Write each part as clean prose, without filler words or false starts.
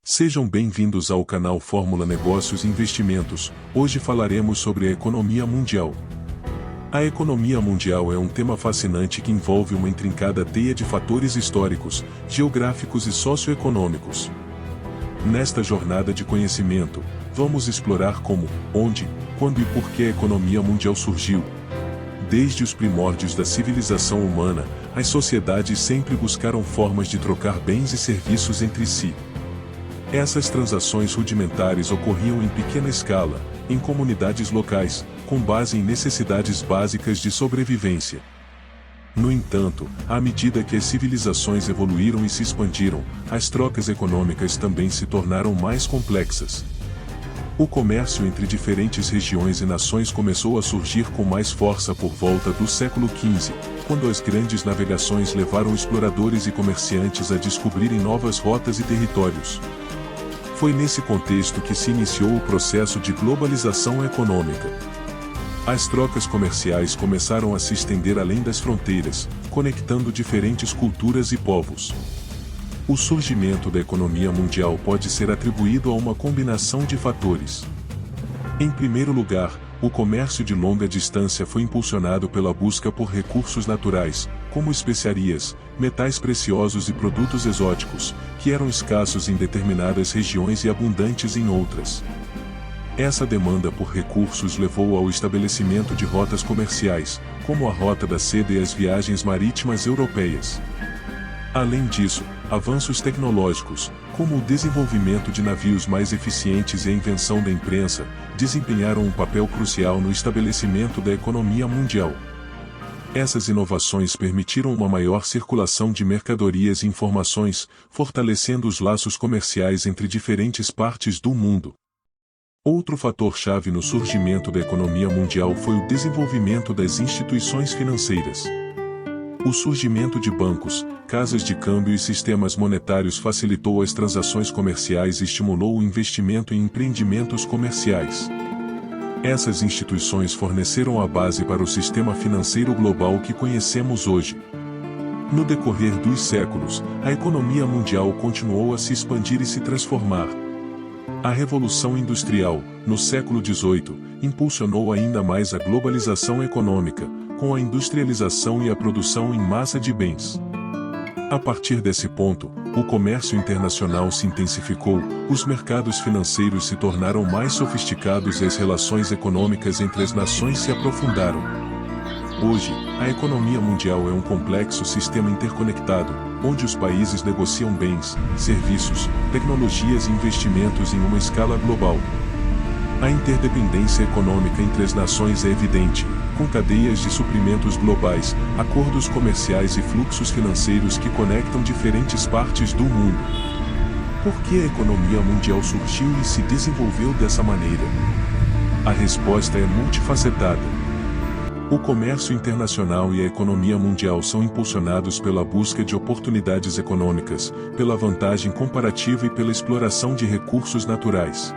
Sejam bem-vindos ao canal Fórmula Negócios e Investimentos. Hoje falaremos sobre a economia mundial. A economia mundial é um tema fascinante que envolve uma intrincada teia de fatores históricos, geográficos e socioeconômicos. Nesta jornada de conhecimento, vamos explorar como, onde, quando e por que a economia mundial surgiu. Desde os primórdios da civilização humana, as sociedades sempre buscaram formas de trocar bens e serviços entre si. Essas transações rudimentares ocorriam em pequena escala, em comunidades locais, com base em necessidades básicas de sobrevivência. No entanto, à medida que as civilizações evoluíram e se expandiram, as trocas econômicas também se tornaram mais complexas. O comércio entre diferentes regiões e nações começou a surgir com mais força por volta do século XV, quando as grandes navegações levaram exploradores e comerciantes a descobrirem novas rotas e territórios. Foi nesse contexto que se iniciou o processo de globalização econômica. As trocas comerciais começaram a se estender além das fronteiras, conectando diferentes culturas e povos. O surgimento da economia mundial pode ser atribuído a uma combinação de fatores. Em primeiro lugar, o comércio de longa distância foi impulsionado pela busca por recursos naturais, como especiarias, metais preciosos e produtos exóticos, que eram escassos em determinadas regiões e abundantes em outras. Essa demanda por recursos levou ao estabelecimento de rotas comerciais, como a Rota da Seda e as viagens marítimas europeias. Além disso, avanços tecnológicos, como o desenvolvimento de navios mais eficientes e a invenção da imprensa, desempenharam um papel crucial no estabelecimento da economia mundial. Essas inovações permitiram uma maior circulação de mercadorias e informações, fortalecendo os laços comerciais entre diferentes partes do mundo. Outro fator-chave no surgimento da economia mundial foi o desenvolvimento das instituições financeiras. O surgimento de bancos, casas de câmbio e sistemas monetários facilitou as transações comerciais e estimulou o investimento em empreendimentos comerciais. Essas instituições forneceram a base para o sistema financeiro global que conhecemos hoje. No decorrer dos séculos, a economia mundial continuou a se expandir e se transformar. A Revolução Industrial, no século XVIII, impulsionou ainda mais a globalização econômica, com a industrialização e a produção em massa de bens. A partir desse ponto, o comércio internacional se intensificou, os mercados financeiros se tornaram mais sofisticados e as relações econômicas entre as nações se aprofundaram. Hoje, a economia mundial é um complexo sistema interconectado, onde os países negociam bens, serviços, tecnologias e investimentos em uma escala global. A interdependência econômica entre as nações é evidente, com cadeias de suprimentos globais, acordos comerciais e fluxos financeiros que conectam diferentes partes do mundo. Por que a economia mundial surgiu e se desenvolveu dessa maneira? A resposta é multifacetada. O comércio internacional e a economia mundial são impulsionados pela busca de oportunidades econômicas, pela vantagem comparativa e pela exploração de recursos naturais.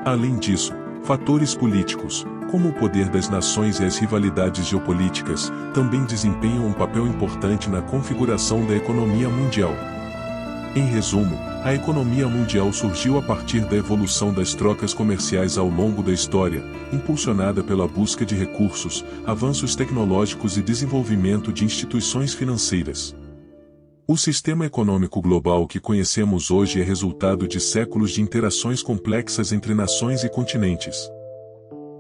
Além disso, fatores políticos, como o poder das nações e as rivalidades geopolíticas, também desempenham um papel importante na configuração da economia mundial. Em resumo, a economia mundial surgiu a partir da evolução das trocas comerciais ao longo da história, impulsionada pela busca de recursos, avanços tecnológicos e desenvolvimento de instituições financeiras. O sistema econômico global que conhecemos hoje é resultado de séculos de interações complexas entre nações e continentes.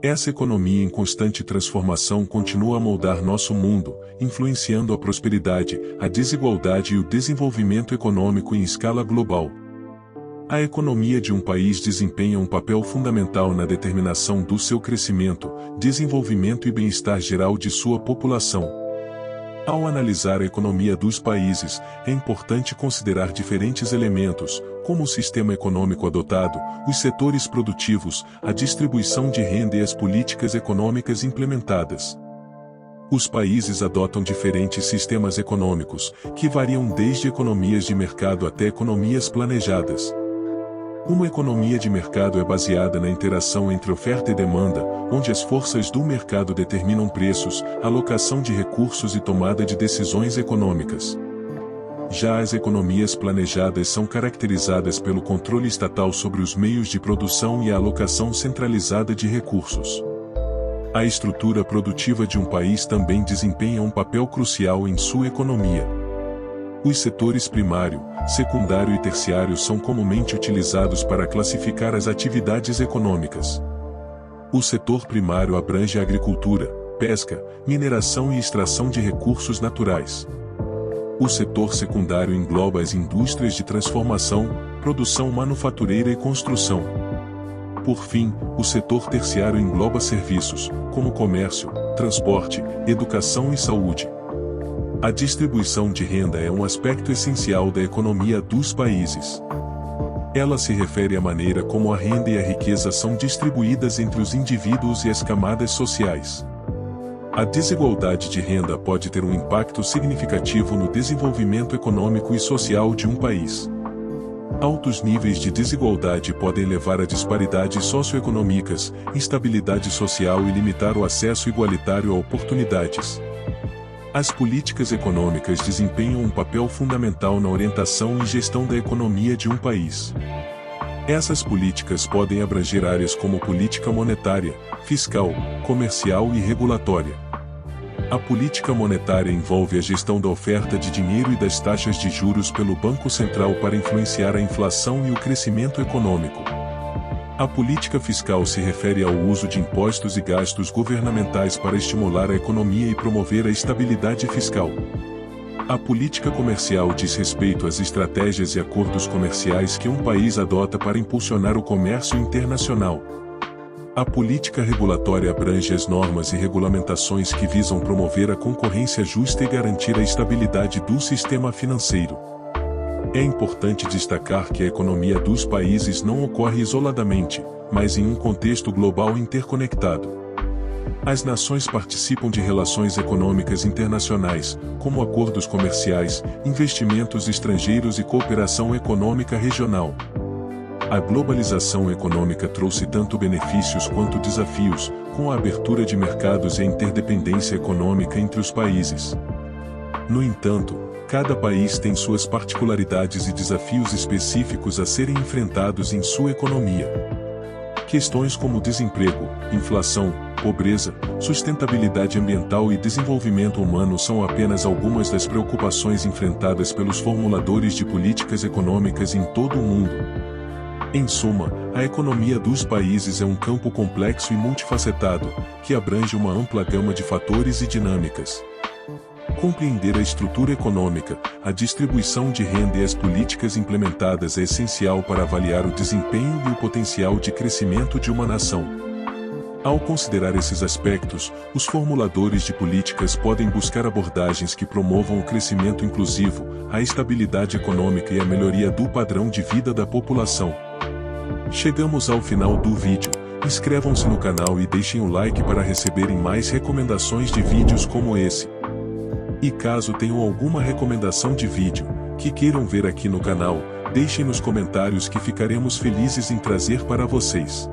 Essa economia em constante transformação continua a moldar nosso mundo, influenciando a prosperidade, a desigualdade e o desenvolvimento econômico em escala global. A economia de um país desempenha um papel fundamental na determinação do seu crescimento, desenvolvimento e bem-estar geral de sua população. Ao analisar a economia dos países, é importante considerar diferentes elementos, como o sistema econômico adotado, os setores produtivos, a distribuição de renda e as políticas econômicas implementadas. Os países adotam diferentes sistemas econômicos, que variam desde economias de mercado até economias planejadas. Uma economia de mercado é baseada na interação entre oferta e demanda, onde as forças do mercado determinam preços, alocação de recursos e tomada de decisões econômicas. Já as economias planejadas são caracterizadas pelo controle estatal sobre os meios de produção e a alocação centralizada de recursos. A estrutura produtiva de um país também desempenha um papel crucial em sua economia. Os setores primário, secundário e terciário são comumente utilizados para classificar as atividades econômicas. O setor primário abrange a agricultura, pesca, mineração e extração de recursos naturais. O setor secundário engloba as indústrias de transformação, produção manufatureira e construção. Por fim, o setor terciário engloba serviços, como comércio, transporte, educação e saúde. A distribuição de renda é um aspecto essencial da economia dos países. Ela se refere à maneira como a renda e a riqueza são distribuídas entre os indivíduos e as camadas sociais. A desigualdade de renda pode ter um impacto significativo no desenvolvimento econômico e social de um país. Altos níveis de desigualdade podem levar a disparidades socioeconômicas, instabilidade social e limitar o acesso igualitário a oportunidades. As políticas econômicas desempenham um papel fundamental na orientação e gestão da economia de um país. Essas políticas podem abranger áreas como política monetária, fiscal, comercial e regulatória. A política monetária envolve a gestão da oferta de dinheiro e das taxas de juros pelo Banco Central para influenciar a inflação e o crescimento econômico. A política fiscal se refere ao uso de impostos e gastos governamentais para estimular a economia e promover a estabilidade fiscal. A política comercial diz respeito às estratégias e acordos comerciais que um país adota para impulsionar o comércio internacional. A política regulatória abrange as normas e regulamentações que visam promover a concorrência justa e garantir a estabilidade do sistema financeiro. É importante destacar que a economia dos países não ocorre isoladamente, mas em um contexto global interconectado. As nações participam de relações econômicas internacionais, como acordos comerciais, investimentos estrangeiros e cooperação econômica regional. A globalização econômica trouxe tanto benefícios quanto desafios, com a abertura de mercados e a interdependência econômica entre os países. No entanto, cada país tem suas particularidades e desafios específicos a serem enfrentados em sua economia. Questões como desemprego, inflação, pobreza, sustentabilidade ambiental e desenvolvimento humano são apenas algumas das preocupações enfrentadas pelos formuladores de políticas econômicas em todo o mundo. Em suma, a economia dos países é um campo complexo e multifacetado, que abrange uma ampla gama de fatores e dinâmicas. Compreender a estrutura econômica, a distribuição de renda e as políticas implementadas é essencial para avaliar o desempenho e o potencial de crescimento de uma nação. Ao considerar esses aspectos, os formuladores de políticas podem buscar abordagens que promovam o crescimento inclusivo, a estabilidade econômica e a melhoria do padrão de vida da população. Chegamos ao final do vídeo. Inscrevam-se no canal e deixem o like para receberem mais recomendações de vídeos como esse. E caso tenham alguma recomendação de vídeo que queiram ver aqui no canal, deixem nos comentários que ficaremos felizes em trazer para vocês.